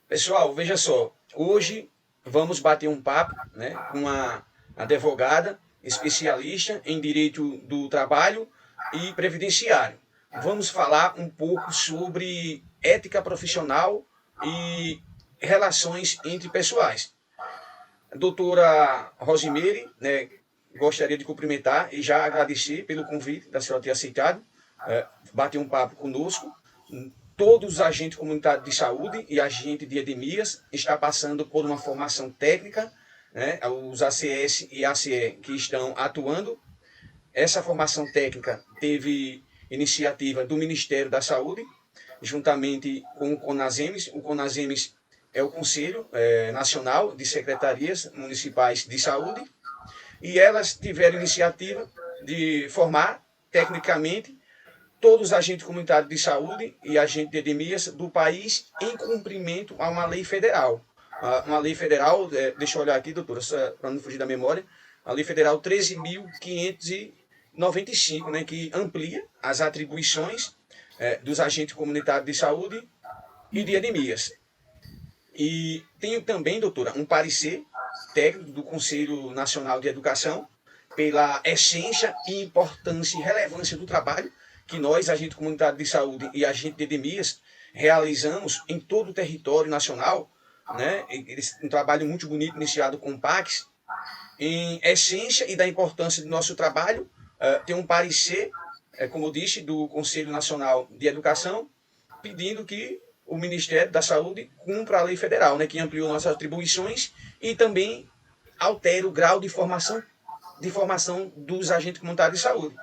Pessoal, veja só, hoje vamos bater um papo, né, com uma advogada especialista em direito do trabalho e previdenciário. Vamos falar um pouco sobre ética profissional e relações entre pessoais. A doutora Rosimeire, né, gostaria de cumprimentar e já agradecer pelo convite da senhora ter aceitado, bater um papo conosco. Todos os agentes comunitários de saúde e agentes de endemias estão passando por uma formação técnica, né, os ACS e ACE que estão atuando. Essa formação técnica teve iniciativa do Ministério da Saúde, juntamente com o CONASEMES. O CONASEMES é o Conselho Nacional de Secretarias Municipais de Saúde, e elas tiveram iniciativa de formar tecnicamente todos os agentes comunitários de saúde e agentes de endemias do país em cumprimento a uma lei federal. Uma lei federal, deixa eu olhar aqui, doutora, para não fugir da memória, a lei federal 13.595, né, que amplia as atribuições dos agentes comunitários de saúde e de endemias. E tenho também, doutora, um parecer técnico do Conselho Nacional de Educação pela essência e importância e relevância do trabalho que nós, agente comunitário de saúde e agente de endemias, realizamos em todo o território nacional, né? Um trabalho muito bonito iniciado com o PACS, em essência e da importância do nosso trabalho, tem um parecer, como eu disse, do Conselho Nacional de Educação, pedindo que o Ministério da Saúde cumpra a lei federal, né, que ampliou nossas atribuições e também altera o grau de formação dos agentes comunitários de saúde.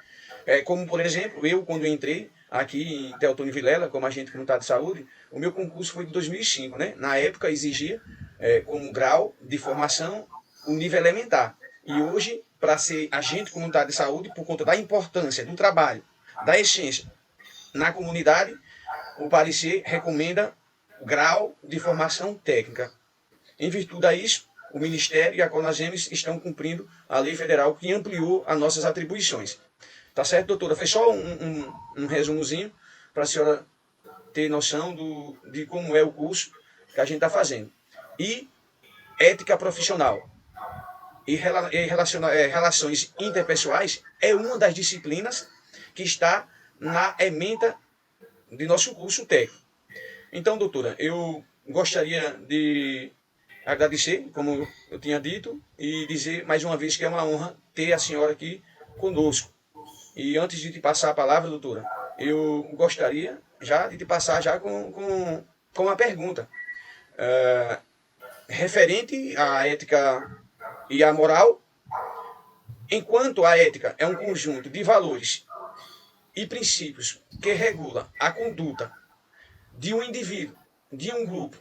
Como, por exemplo, eu, quando entrei aqui em Teotônio Vilela, como agente comunitário de saúde, o meu concurso foi de 2005. Né? Na época, exigia, como grau de formação, o nível elementar. E hoje, para ser agente comunitário de saúde, por conta da importância do trabalho, da essência na comunidade, o parecer recomenda grau de formação técnica. Em virtude a isso, o Ministério e a CONASEMES estão cumprindo a lei federal que ampliou as nossas atribuições. Tá certo, doutora? Foi só um resumozinho para a senhora ter noção de como é o curso que a gente está fazendo. E ética profissional e relações interpessoais é uma das disciplinas que está na ementa de nosso curso técnico. Então, doutora, eu gostaria de agradecer, como eu tinha dito, e dizer mais uma vez que é uma honra ter a senhora aqui conosco. E antes de te passar a palavra, doutora, eu gostaria já de te passar já com uma pergunta. Referente à ética e à moral, enquanto a ética é um conjunto de valores e princípios que regula a conduta de um indivíduo, de um grupo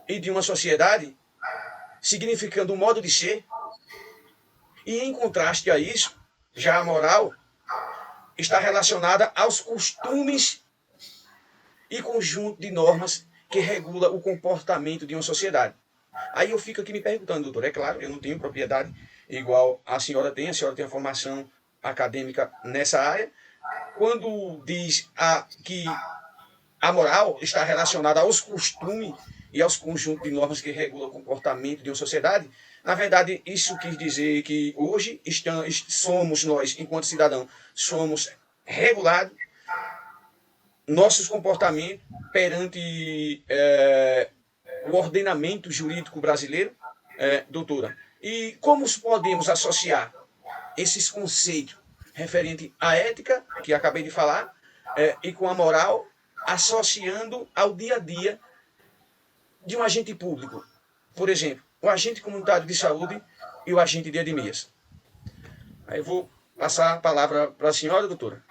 e de uma sociedade, significando um modo de ser, e em contraste a isso, já a moral está relacionada aos costumes e conjunto de normas que regula o comportamento de uma sociedade. Aí eu fico aqui me perguntando, doutor, é claro, eu não tenho propriedade igual a senhora tem a formação acadêmica nessa área, quando diz que a moral está relacionada aos costumes e aos conjuntos de normas que regulam o comportamento de uma sociedade. Na verdade, isso quer dizer que hoje somos nós, enquanto cidadãos, somos regulados nossos comportamentos perante o ordenamento jurídico brasileiro, doutora. E como podemos associar esses conceitos referentes à ética, que acabei de falar, e com a moral, associando ao dia a dia de um agente público? Por exemplo, o agente comunitário de saúde e o agente de endemias. Aí eu vou passar a palavra para a senhora, doutora.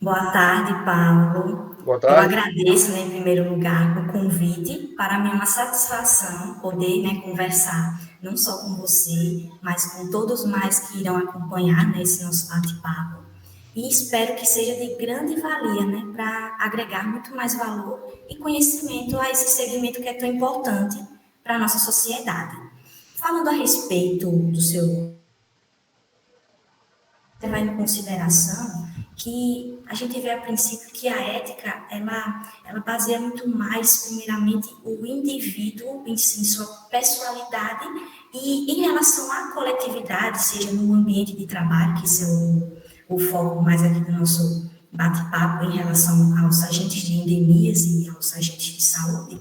Boa tarde, Paulo. Boa Eu tarde. agradeço, né, em primeiro lugar, o convite. Para mim é uma satisfação poder, né, conversar não só com você, mas com todos mais que irão acompanhar nesse nosso bate-papo. E espero que seja de grande valia, né, para agregar muito mais valor e conhecimento a esse segmento que é tão importante para a nossa sociedade. Falando a respeito do seu levar em consideração que a gente vê a princípio que a ética, ela baseia muito mais, primeiramente, o indivíduo em si, sua pessoalidade, e em relação à coletividade, seja no ambiente de trabalho, que esse é o foco mais aqui do nosso bate-papo em relação aos agentes de endemias e aos agentes de saúde,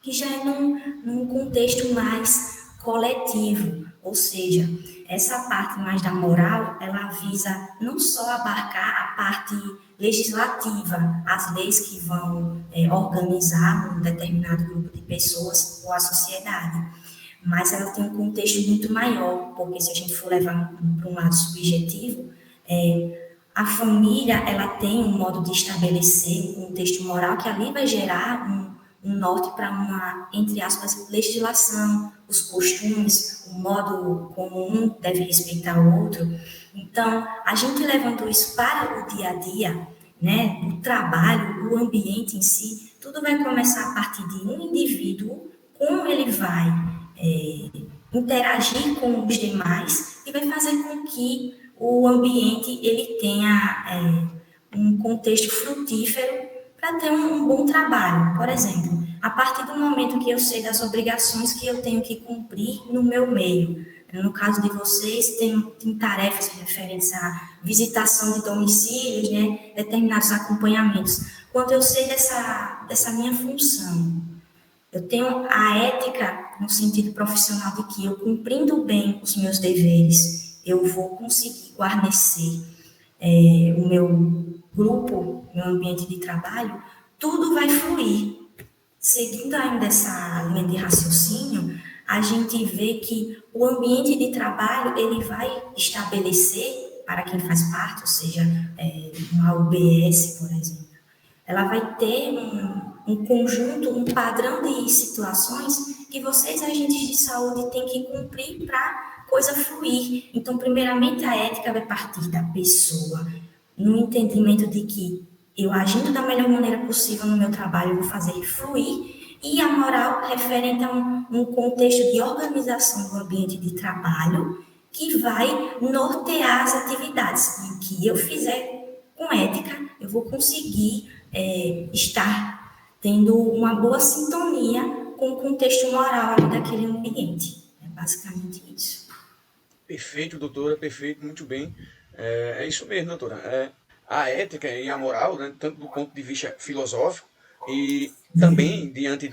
que já é num contexto mais coletivo, ou seja, essa parte mais da moral, ela visa não só abarcar a parte legislativa, as leis que vão organizar um determinado grupo de pessoas ou a sociedade, mas ela tem um contexto muito maior, porque se a gente for levar para um lado subjetivo, a família ela tem um modo de estabelecer um contexto moral que ali vai gerar um norte para uma, entre aspas, legislação, os costumes, o modo como um deve respeitar o outro. Então, a gente levando isso para o dia a dia, né, o trabalho, o ambiente em si, tudo vai começar a partir de um indivíduo, como ele vai interagir com os demais e vai fazer com que o ambiente ele tenha um contexto frutífero para ter um bom trabalho. Por exemplo, a partir do momento que eu sei das obrigações que eu tenho que cumprir no meu meio, no caso de vocês, tem tarefas referentes à visitação de domicílios, né, determinados acompanhamentos. Quando eu sei dessa minha função, eu tenho a ética no sentido profissional de que eu cumprindo bem os meus deveres, eu vou conseguir guarnecer o meu grupo, meu ambiente de trabalho, tudo vai fluir. Seguindo ainda essa linha de raciocínio, a gente vê que o ambiente de trabalho ele vai estabelecer para quem faz parte, ou seja, uma UBS, por exemplo, ela vai ter um conjunto, um padrão de situações que vocês, agentes de saúde, têm que cumprir para a coisa fluir. Então, primeiramente, a ética vai partir da pessoa, no entendimento de que eu, agindo da melhor maneira possível no meu trabalho, vou fazer fluir, e a moral referente a um contexto de organização do ambiente de trabalho que vai nortear as atividades. E o que eu fizer com ética, eu vou conseguir estar tendo uma boa sintonia com o contexto moral ali daquele ambiente. É basicamente isso. Perfeito, doutora, perfeito, muito bem. É isso mesmo, doutora. A ética e a moral, né, tanto do ponto de vista filosófico e também diante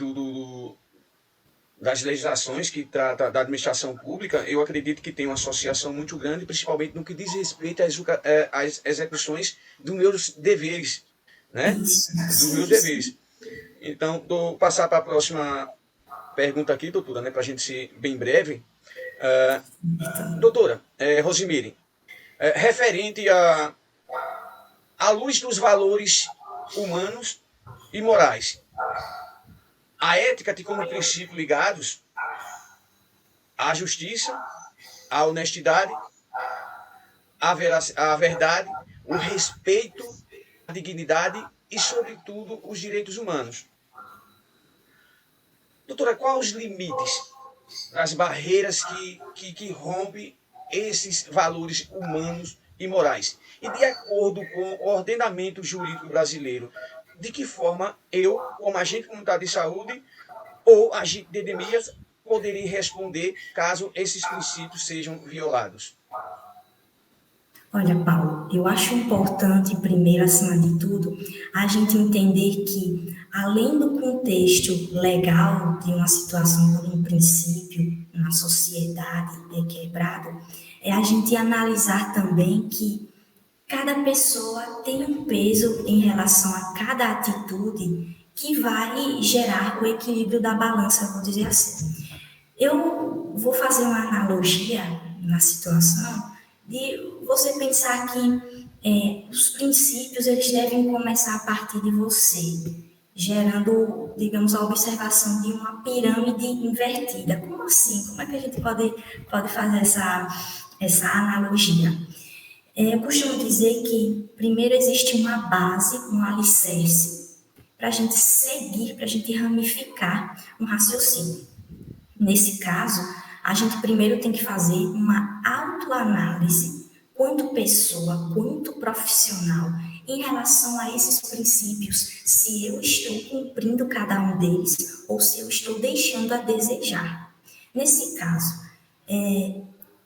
das legislações que trata da administração pública, eu acredito que tem uma associação muito grande, principalmente no que diz respeito às execuções dos meus deveres, né? Isso, Dos meus sim, deveres. sim. Então, vou passar para a próxima pergunta aqui, doutora, né, para a gente ser bem breve. Doutora, Rosemary, referente à luz dos valores humanos e morais, a ética tem como princípio ligados à justiça, à honestidade, à verdade, o respeito, à dignidade e, sobretudo, os direitos humanos. Doutora, quais os limites, as barreiras que rompem esses valores humanos e morais? E de acordo com o ordenamento jurídico brasileiro, de que forma eu, como agente comunitário de saúde ou agente de endemias, poderia responder caso esses princípios sejam violados? Olha, Paulo, eu acho importante, primeiro, acima de tudo, a gente entender que, além do contexto legal de uma situação quando um princípio na sociedade é quebrado, é a gente analisar também que cada pessoa tem um peso em relação a cada atitude que vai gerar o equilíbrio da balança, vou dizer assim. Eu vou fazer uma analogia na situação de você pensar que os princípios eles devem começar a partir de você, gerando, digamos, a observação de uma pirâmide invertida. Como assim? Como é que a gente pode fazer essa analogia? Eu costumo dizer que primeiro existe uma base, um alicerce, para a gente seguir, para a gente ramificar um raciocínio. Nesse caso, a gente primeiro tem que fazer uma autoanálise quanto pessoa, quanto profissional, em relação a esses princípios, se eu estou cumprindo cada um deles ou se eu estou deixando a desejar. Nesse caso,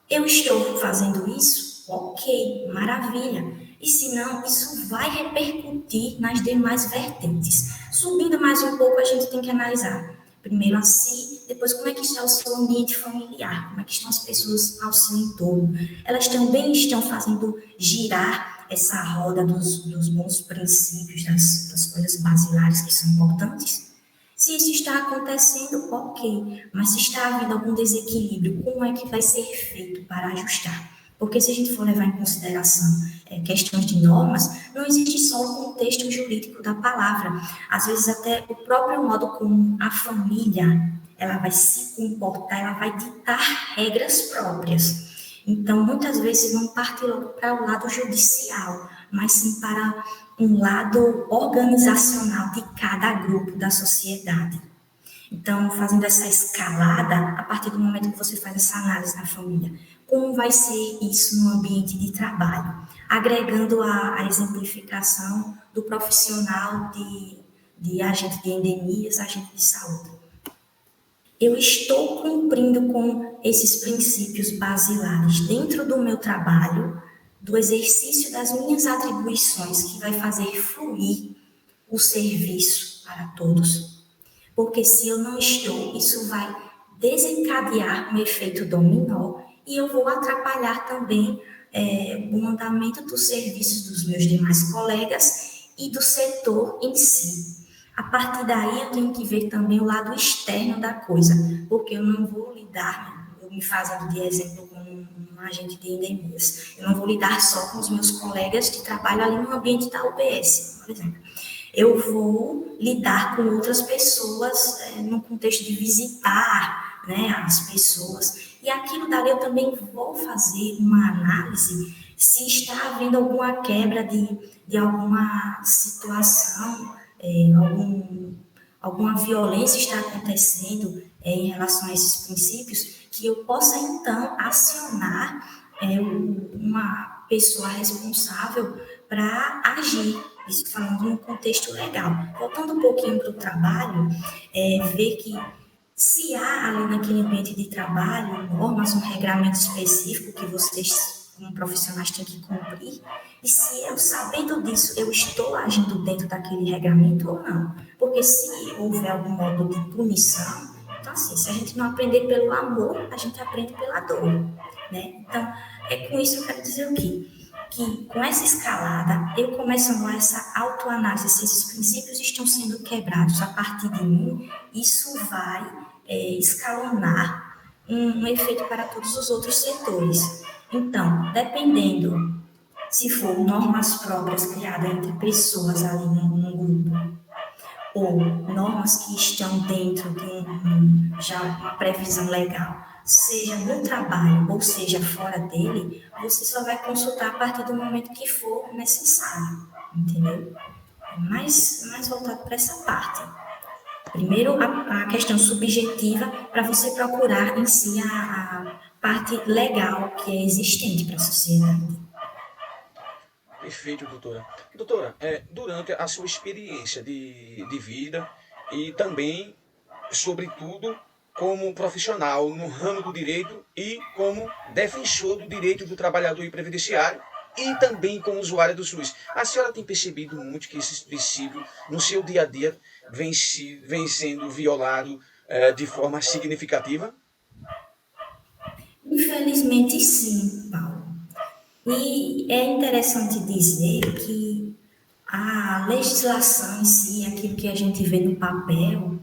eu estou fazendo isso? Ok, maravilha. E se não, isso vai repercutir nas demais vertentes. Subindo mais um pouco, a gente tem que analisar primeiro a si, depois como é que está o seu ambiente familiar, como é que estão as pessoas ao seu entorno. Elas também estão fazendo girar essa roda dos bons princípios, das coisas basilares que são importantes? Se isso está acontecendo, ok. Mas se está havendo algum desequilíbrio, como é que vai ser feito para ajustar? Porque se a gente for levar em consideração questões de normas, não existe só o contexto jurídico da palavra. Às vezes até o próprio modo como a família ela vai se comportar, ela vai ditar regras próprias. Então, muitas vezes não parte logo para o lado judicial, mas sim para um lado organizacional de cada grupo da sociedade. Então, fazendo essa escalada, a partir do momento que você faz essa análise na família, como vai ser isso no ambiente de trabalho? Agregando a exemplificação do profissional de agente de endemias, agente de saúde. Eu estou cumprindo com esses princípios basilares dentro do meu trabalho, do exercício das minhas atribuições, que vai fazer fluir o serviço para todos. Porque se eu não estou, isso vai desencadear um efeito dominó e eu vou atrapalhar também o andamento dos serviços dos meus demais colegas e do setor em si. A partir daí, eu tenho que ver também o lado externo da coisa, porque eu não vou lidar, eu me fazendo de exemplo como um agente de endemias, eu não vou lidar só com os meus colegas que trabalham ali no ambiente da UBS, por exemplo. Eu vou lidar com outras pessoas no contexto de visitar, né, as pessoas. E aquilo dali eu também vou fazer uma análise se está havendo alguma quebra de alguma situação, alguma violência está acontecendo em relação a esses princípios, que eu possa então acionar uma pessoa responsável para agir. Isso falando no contexto legal. Voltando um pouquinho para o trabalho, ver que se há ali naquele ambiente de trabalho normas, um regramento específico que vocês, como profissionais, têm que cumprir, e se eu, sabendo disso, eu estou agindo dentro daquele regramento ou não. Porque se houver algum modo de punição, então assim, se a gente não aprender pelo amor, a gente aprende pela dor, né? Então, com isso eu quero dizer o quê? Que com essa escalada, eu começando essa autoanálise, se esses princípios estão sendo quebrados a partir de mim, isso vai escalonar um efeito para todos os outros setores. Então, dependendo se for normas próprias criadas entre pessoas ali num grupo, ou normas que estão dentro de já uma previsão legal, seja no trabalho ou seja fora dele, você só vai consultar a partir do momento que for necessário, entendeu? É mais voltado para essa parte. Primeiro, a questão subjetiva, para você procurar em si a parte legal que é existente para a sociedade. Perfeito, doutora. Doutora, durante a sua experiência de vida e também, sobretudo, como profissional no ramo do direito e como defensor do direito do trabalhador e previdenciário e também como usuária do SUS, a senhora tem percebido muito que esses princípios no seu dia a dia vem sendo violado de forma significativa? Infelizmente, sim, Paulo. E é interessante dizer que a legislação em si, aquilo que a gente vê no papel,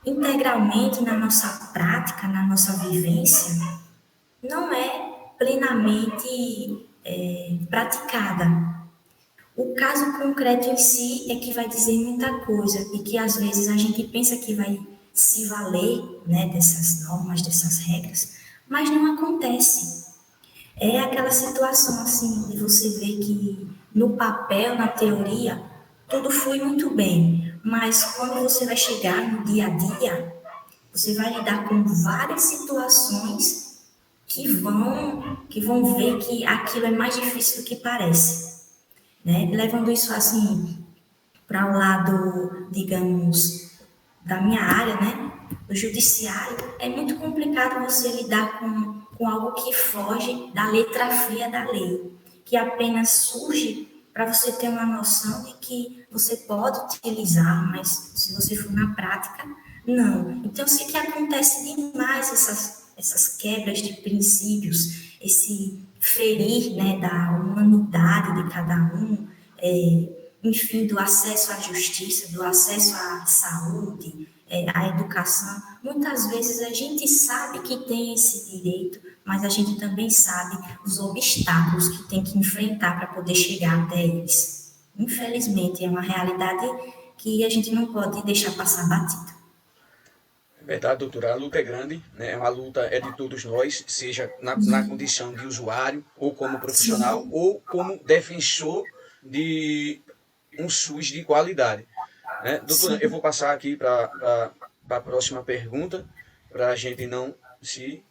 integralmente na nossa prática, na nossa vivência, não é plenamente praticada. O caso concreto em si é que vai dizer muita coisa e que às vezes a gente pensa que vai se valer, né, dessas normas, dessas regras, mas não acontece. É aquela situação assim de você ver que no papel, na teoria, tudo flui muito bem, mas quando você vai chegar no dia a dia, você vai lidar com várias situações que vão ver que aquilo é mais difícil do que parece, né? Levando isso assim para o lado, digamos, da minha área, né? Do judiciário, é muito complicado você lidar com algo que foge da letra fria da lei, que apenas surge para você ter uma noção de que você pode utilizar, mas se você for na prática, não. Então, sei que acontece demais essas quebras de princípios, esse ferir, né, da humanidade de cada um, enfim, do acesso à justiça, do acesso à saúde, à educação. Muitas vezes a gente sabe que tem esse direito, mas a gente também sabe os obstáculos que tem que enfrentar para poder chegar até eles. Infelizmente, é uma realidade que a gente não pode deixar passar batido. É verdade, doutora, a luta é grande, né? A luta é de todos nós, seja na condição de usuário, ou como profissional, Sim, ou como defensor de um SUS de qualidade. Né? Doutora, eu vou sim, passar aqui para a próxima pergunta, para a gente não se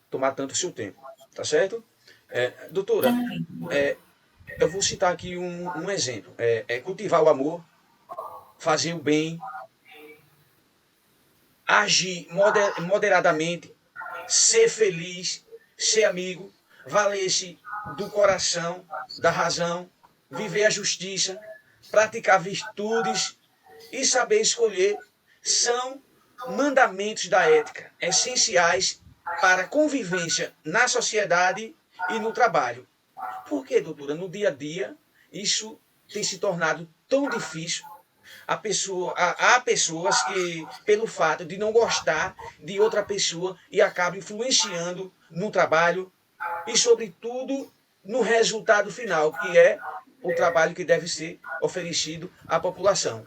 tomar tanto seu tempo, tá certo? Doutora, tranquilo. é, eu vou citar aqui um exemplo. Cultivar o amor, fazer o bem, agir moderadamente, ser feliz, ser amigo, valer-se do coração, da razão, viver a justiça, praticar virtudes e saber escolher são mandamentos da ética essenciais para a convivência na sociedade e no trabalho. Por que, doutora, no dia a dia isso tem se tornado tão difícil? Há pessoas que, pelo fato de não gostar de outra pessoa, e acabam influenciando no trabalho e, sobretudo, no resultado final, que é o trabalho que deve ser oferecido à população.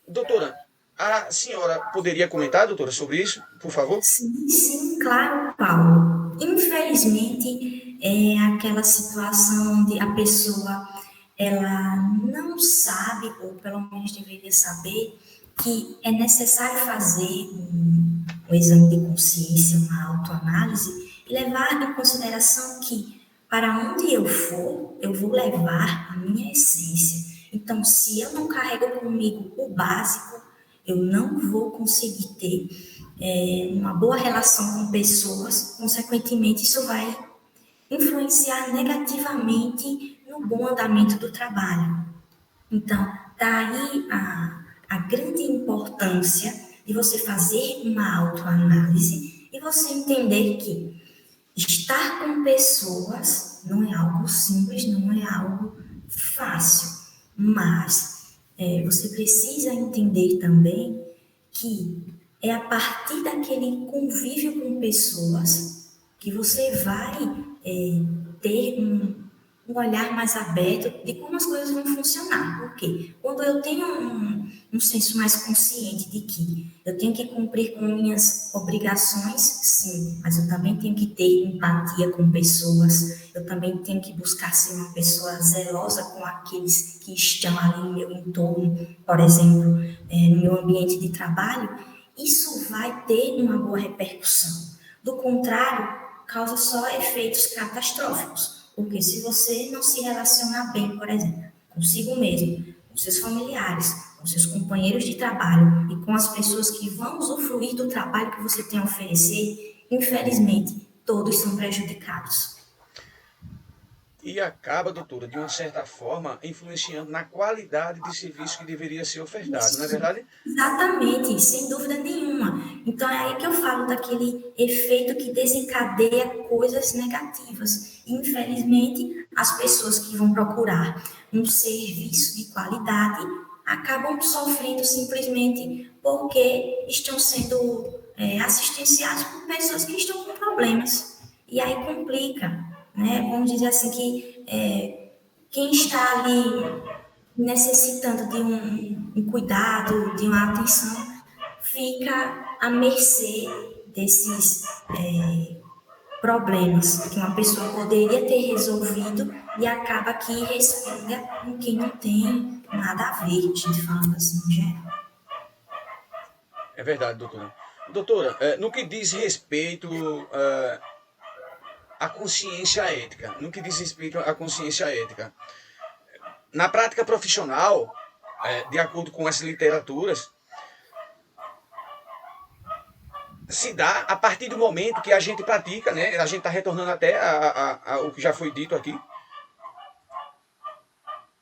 Doutora, a senhora poderia comentar, doutora, sobre isso, por favor? Sim, sim, claro, Paulo. Infelizmente, é aquela situação onde a pessoa ela não sabe, ou pelo menos deveria saber, que é necessário fazer um exame de consciência, uma autoanálise, e levar em consideração que para onde eu for, eu vou levar a minha essência. Então, se eu não carrego comigo o básico, eu não vou conseguir ter uma boa relação com pessoas, consequentemente, isso vai influenciar negativamente no bom andamento do trabalho. Então, daí a grande importância de você fazer uma autoanálise e você entender que estar com pessoas não é algo simples, não é algo fácil, mas você precisa entender também que é a partir daquele convívio com pessoas que você vai ter um olhar mais aberto de como as coisas vão funcionar. Porque quando eu tenho um senso mais consciente de que eu tenho que cumprir com minhas obrigações, sim, mas eu também tenho que ter empatia com pessoas, eu também tenho que buscar ser uma pessoa zelosa com aqueles que estão ali no meu entorno, por exemplo, no meu ambiente de trabalho, isso vai ter uma boa repercussão. Do contrário, causa só efeitos catastróficos. Porque se você não se relacionar bem, por exemplo, consigo mesmo, com seus familiares, com seus companheiros de trabalho e com as pessoas que vão usufruir do trabalho que você tem a oferecer, infelizmente, todos são prejudicados. E acaba, doutora, de uma certa forma, influenciando na qualidade de serviço que deveria ser ofertado, não é Isso, verdade? exatamente, sem dúvida nenhuma. Então é aí que eu falo daquele efeito que desencadeia coisas negativas. Infelizmente, as pessoas que vão procurar um serviço de qualidade acabam sofrendo simplesmente porque estão sendo assistenciados por pessoas que estão com problemas. E aí complica, né? Vamos dizer assim que quem está ali necessitando de um cuidado, de uma atenção, fica à mercê desses problemas que uma pessoa poderia ter resolvido e acaba que respinga em quem não tem nada a ver, a gente falando assim, em geral. É verdade, doutora. Doutora, no que diz respeito à consciência ética, no que diz respeito à consciência ética, na prática profissional, de acordo com as literaturas, se dá a partir do momento que a gente pratica, né? A gente está retornando até ao que já foi dito aqui,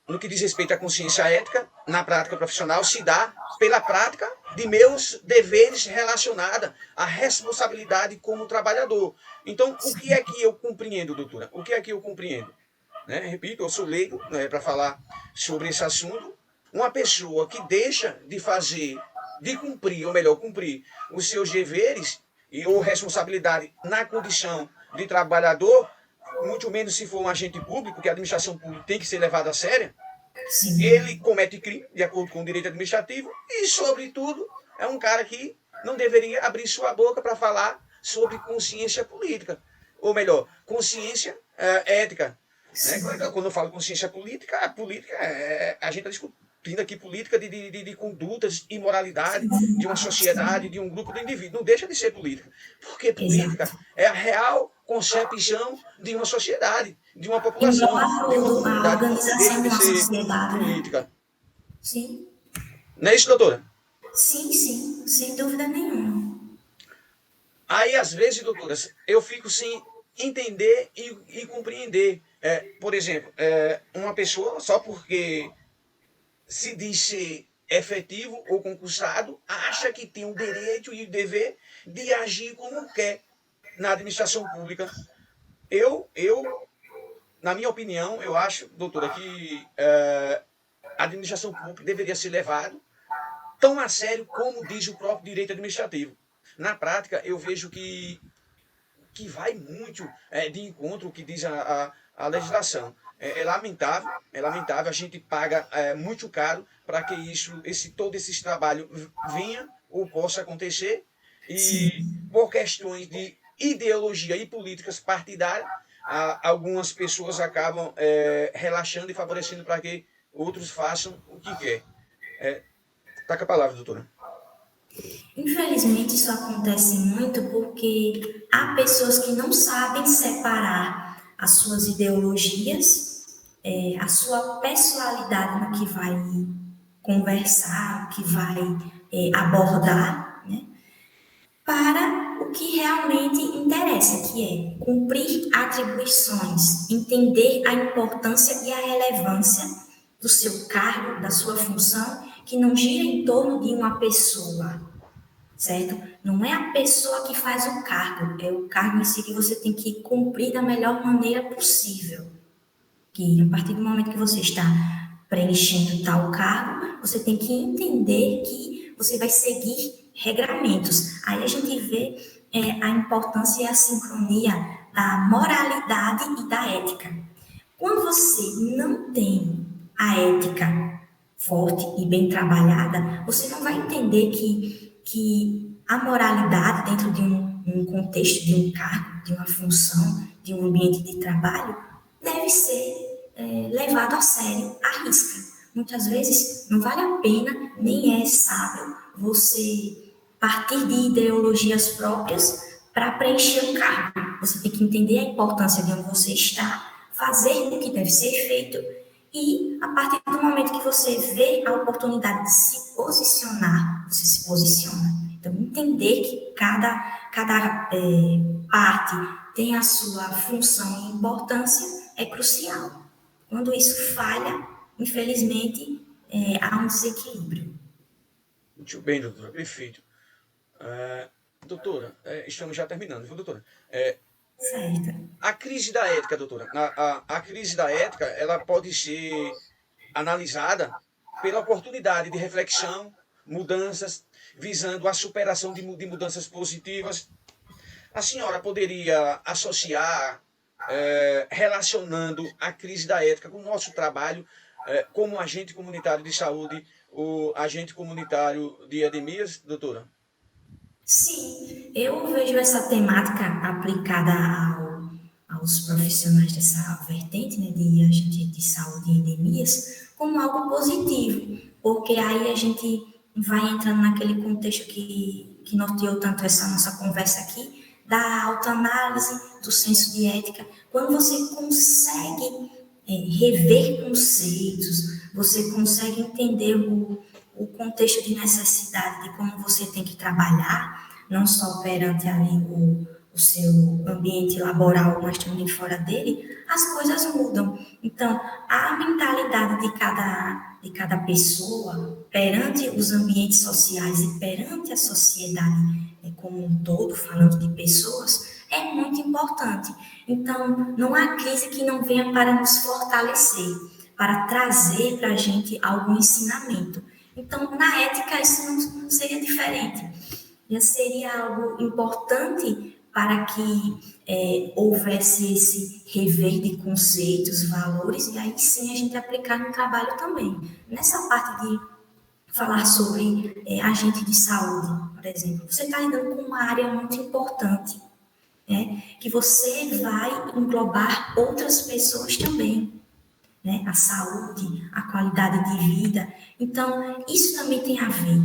no que diz respeito à consciência ética, na prática profissional, se dá pela prática de meus deveres relacionada à responsabilidade como trabalhador. Então, o que é que eu compreendo, doutora? O que é que eu compreendo? Né? Repito, eu sou leigo, né, para falar sobre esse assunto. Uma pessoa que deixa de fazer, de cumprir, ou melhor, cumprir os seus deveres ou responsabilidade na condição de trabalhador, muito menos se for um agente público, que a administração pública tem que ser levada a sério, ele comete crime, de acordo com o direito administrativo, e, sobretudo, é um cara que não deveria abrir sua boca para falar sobre consciência política. Ou melhor, consciência ética. Né? Quando eu falo consciência política, a gente está discutindo aqui política de condutas e moralidade de uma sociedade, de um grupo de indivíduos. Não deixa de ser política. Porque política é a real concepção de uma sociedade, de uma população, de uma comunidade. Não deixa de ser política. Sim. Não é isso, doutora? Sim, sim, sem dúvida nenhuma. Aí, às vezes, doutoras, eu fico sem entender e compreender. Por exemplo, uma pessoa, só porque se diz ser efetivo ou concursado, acha que tem o direito e o dever de agir como quer na administração pública. Na minha opinião, eu acho, doutora, que a administração pública deveria ser levada tão a sério como diz o próprio direito administrativo. Na prática, eu vejo que vai muito de encontro ao que diz a legislação. É lamentável, a gente paga muito caro para que todo esse trabalho venha ou possa acontecer, e Sim. por questões de ideologia e políticas partidárias, algumas pessoas acabam relaxando e favorecendo para que outros façam o que quer. Tá com a palavra, doutora. Infelizmente, isso acontece muito porque há pessoas que não sabem separar as suas ideologias, a sua personalidade no que vai conversar, no que vai abordar, né, para o que realmente interessa, que é cumprir atribuições, entender a importância e a relevância do seu cargo, da sua função, que não gira em torno de uma pessoa, certo? Não é a pessoa que faz o cargo, é o cargo em si que você tem que cumprir da melhor maneira possível. Que a partir do momento que você está preenchendo tal cargo, você tem que entender que você vai seguir regramentos. Aí a gente vê a importância e a sincronia da moralidade e da ética. Quando você não tem a ética forte e bem trabalhada, você não vai entender que a moralidade dentro de um contexto, de um cargo, de uma função, de um ambiente de trabalho, deve ser levado a sério, à risca. Muitas vezes não vale a pena, nem é sábio você partir de ideologias próprias para preencher um cargo. Você tem que entender a importância de onde você está, fazer o que deve ser feito e, a partir do momento que você vê a oportunidade de se posicionar, você se posiciona. Então, entender que cada parte tem a sua função e importância é crucial. Quando isso falha, infelizmente, há um desequilíbrio. Muito bem, doutora, perfeito. Doutora, estamos já terminando, viu, doutora? Certo. A crise da ética, doutora, a crise da ética, ela pode ser analisada pela oportunidade de reflexão, mudanças, visando a superação de mudanças positivas. A senhora poderia associar, relacionando a crise da ética com o nosso trabalho como agente comunitário de saúde, o agente comunitário de Edemias, doutora? Sim, eu vejo essa temática aplicada aos profissionais dessa vertente, né, de agente de saúde e endemias, como algo positivo, porque aí a gente vai entrando naquele contexto que norteou tanto essa nossa conversa aqui, da autoanálise, do senso de ética. Quando você consegue rever conceitos, você consegue entender o contexto de necessidade de como você tem que trabalhar, não só perante ali o seu ambiente laboral, mas também fora dele, as coisas mudam. Então, a mentalidade de cada pessoa perante os ambientes sociais e perante a sociedade como um todo, falando de pessoas, é muito importante. Então, não há crise que não venha para nos fortalecer, para trazer para a gente algum ensinamento. Então, na ética, isso não seria diferente. Já seria algo importante para que houvesse esse rever de conceitos, valores, e aí sim a gente aplicar no trabalho também. Nessa parte de falar sobre agente de saúde, por exemplo, você está lidando com uma área muito importante, né, que você vai englobar outras pessoas também, né, a saúde, a qualidade de vida. Então, isso também tem a ver.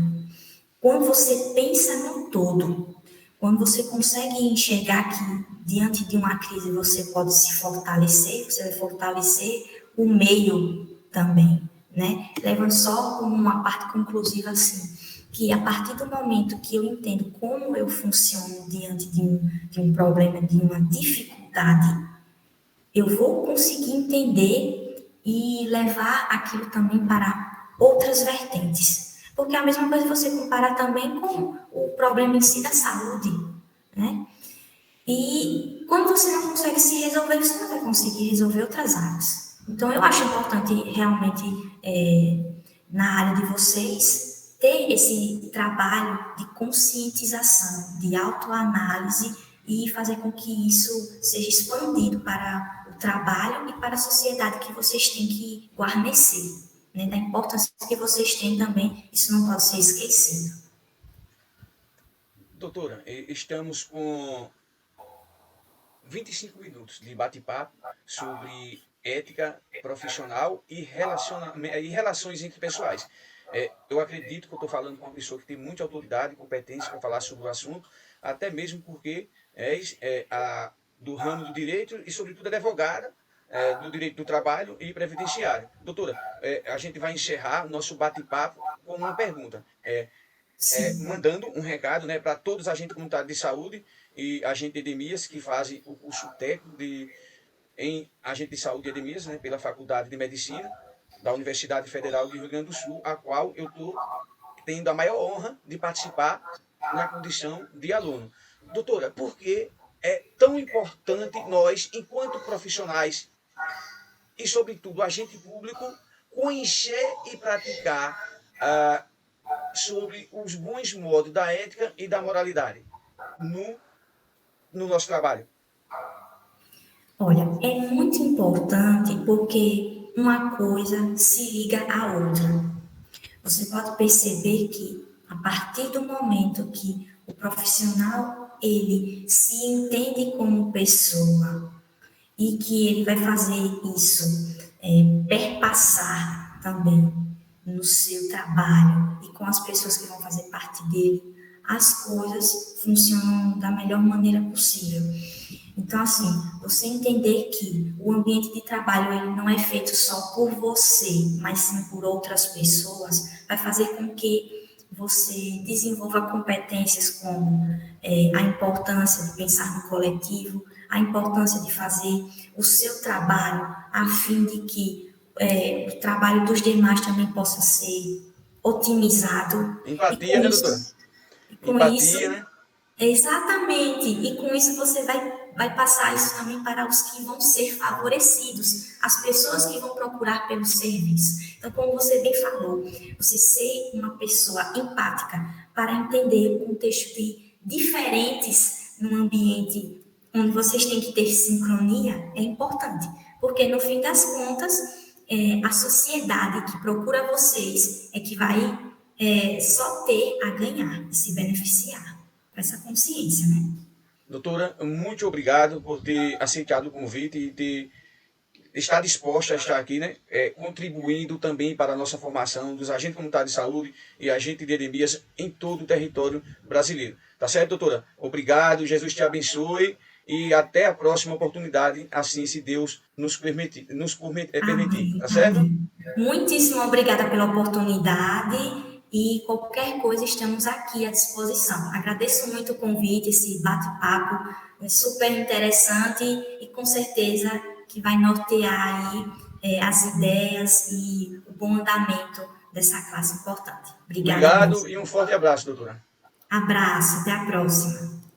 Quando você pensa no todo, quando você consegue enxergar que diante de uma crise você pode se fortalecer, você vai fortalecer o meio também, né? Levando só como uma parte conclusiva assim, que a partir do momento que eu entendo como eu funciono diante de um problema, de uma dificuldade, eu vou conseguir entender e levar aquilo também para outras vertentes. Porque é a mesma coisa você comparar também com o problema em si da saúde, né? E quando você não consegue se resolver, você não vai conseguir resolver outras áreas. Então, eu acho importante realmente, na área de vocês, ter esse trabalho de conscientização, de autoanálise e fazer com que isso seja expandido para o trabalho e para a sociedade que vocês têm que guarnecer, né? Da importância que vocês têm também, isso não pode ser esquecido. Doutora, estamos com 25 minutos de bate-papo sobre ética profissional e relações interpessoais. Eu acredito que eu estou falando com uma pessoa que tem muita autoridade e competência para falar sobre o assunto, até mesmo porque do ramo do direito e, sobretudo, advogada do direito do trabalho e previdenciário. Doutora, a gente vai encerrar o nosso bate-papo com uma pergunta. Sim. Mandando um recado, né, para todos os agentes comunitários de saúde e agentes de endemias que fazem o curso técnico em agente de saúde e endemias, né, pela Faculdade de Medicina da Universidade Federal do Rio Grande do Sul, a qual eu estou tendo a maior honra de participar na condição de aluno. Doutora, por que é tão importante nós, enquanto profissionais e, sobretudo, agente público, conhecer e praticar sobre os bons modos da ética e da moralidade no, no nosso trabalho? Olha, é muito importante porque uma coisa se liga à outra. Você pode perceber que a partir do momento que o profissional ele se entende como pessoa e que ele vai fazer isso perpassar também no seu trabalho e com as pessoas que vão fazer parte dele, as coisas funcionam da melhor maneira possível. Então, assim, você entender que o ambiente de trabalho ele não é feito só por você, mas sim por outras pessoas, vai fazer com que você desenvolva competências como a importância de pensar no coletivo, a importância de fazer o seu trabalho a fim de que o trabalho dos demais também possa ser otimizado. E Empatia, com né, doutora? isso, e com Empatia, isso né? exatamente. E com isso você vai passar isso também para os que vão ser favorecidos, as pessoas que vão procurar pelo serviço. Então, como você bem falou, você ser uma pessoa empática para entender o contexto de diferentes num ambiente onde vocês têm que ter sincronia é importante, porque no fim das contas, a sociedade que procura vocês é que vai só ter a ganhar e se beneficiar com essa consciência, né? Doutora, muito obrigado por ter aceitado o convite e ter está disposta a estar aqui, né, contribuindo também para a nossa formação dos agentes comunitários de saúde e agentes de endemias em todo o território brasileiro. Tá certo, doutora? Obrigado, Jesus te abençoe e até a próxima oportunidade, assim se Deus nos permitir, permitir. Amém, Tá certo? amém. Muitíssimo obrigada pela oportunidade e qualquer coisa estamos aqui à disposição. Agradeço muito o convite, esse bate-papo é super interessante e com certeza que vai nortear aí as ideias e o bom andamento dessa classe importante. Obrigada Obrigado e mesmo. um forte abraço, doutora. Abraço, até a próxima.